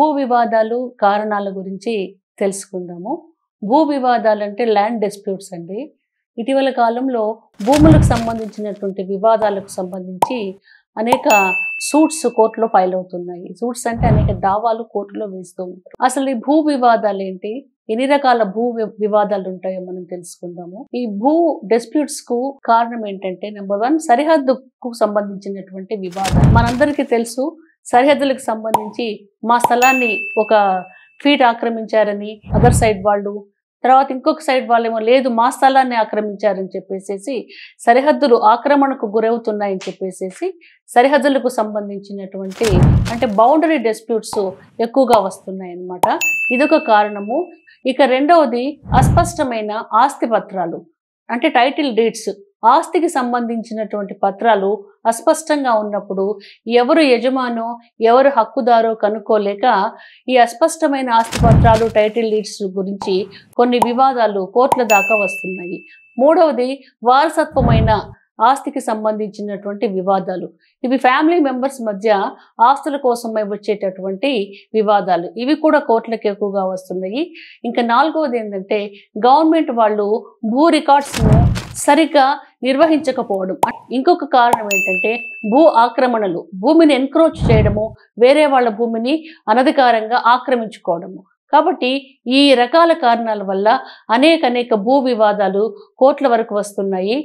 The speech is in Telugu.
భూ వివాదాలు కారణాల గురించి తెలుసుకుందాము. భూ వివాదాలంటే ల్యాండ్ డిస్ప్యూట్స్ అండి. ఇటీవల కాలంలో భూములకు సంబంధించినటువంటి వివాదాలకు సంబంధించి అనేక సూట్స్ కోర్టులో ఫైల్ అవుతున్నాయి. సూట్స్ అంటే అనేక దావాలు కోర్టులో వేస్తూ ఉంటారు. అసలు ఈ భూ వివాదాలు ఏంటి, ఎన్ని రకాల వివాదాలు ఉంటాయో మనం తెలుసుకుందాము. ఈ భూ డిస్ప్యూట్స్ కు కారణం ఏంటంటే నెంబర్ 1 సరిహద్దుకు సంబంధించినటువంటి వివాదం. మనందరికీ తెలుసు, సరిహద్దులకు సంబంధించి మా స్థలాన్ని ఒక ఫీట్ ఆక్రమించారని అదర్ సైడ్ వాళ్ళు, తర్వాత ఇంకొక సైడ్ వాళ్ళేమో లేదు మా స్థలాన్ని ఆక్రమించారని చెప్పేసి సరిహద్దులు ఆక్రమణకు గురవుతున్నాయని చెప్పేసి సరిహద్దులకు సంబంధించినటువంటి అంటే బౌండరీ డిస్ప్యూట్స్ ఎక్కువగా వస్తున్నాయి అన్నమాట. ఇదొక కారణము. ఇక రెండవది అస్పష్టమైన ఆస్తి పత్రాలు అంటే టైటిల్ డీడ్స్. ఆస్తికి సంబంధించినటువంటి పత్రాలు అస్పష్టంగా ఉన్నప్పుడు ఎవరు యజమానో ఎవరు హక్కుదారో కనుక్కోలేక ఈ అస్పష్టమైన ఆస్తి పత్రాలు టైటిల్ డీడ్స్ గురించి కొన్ని వివాదాలు కోర్టుల దాకా వస్తున్నాయి. మూడవది వారసత్వమైన ఆస్తికి సంబంధించినటువంటి వివాదాలు. ఇవి ఫ్యామిలీ మెంబర్స్ మధ్య ఆస్తుల కోసమై వచ్చేటటువంటి వివాదాలు. ఇవి కూడా కోర్టులకు ఎక్కువగా వస్తున్నాయి. ఇంకా నాలుగవది ఏంటంటే గవర్నమెంట్ వాళ్ళు భూ రికార్డ్స్ను సరిగ్గా నిర్వహించకపోవడం. ఇంకొక కారణం ఏంటంటే భూ ఆక్రమణలు, భూమిని ఎన్క్రోచ్ చేయడము, వేరే వాళ్ళ భూమిని అనధికారంగా ఆక్రమించుకోవడము. కాబట్టి ఈ రకాల కారణాల వల్ల అనేక భూ వివాదాలు కోర్టుల వరకు వస్తున్నాయి.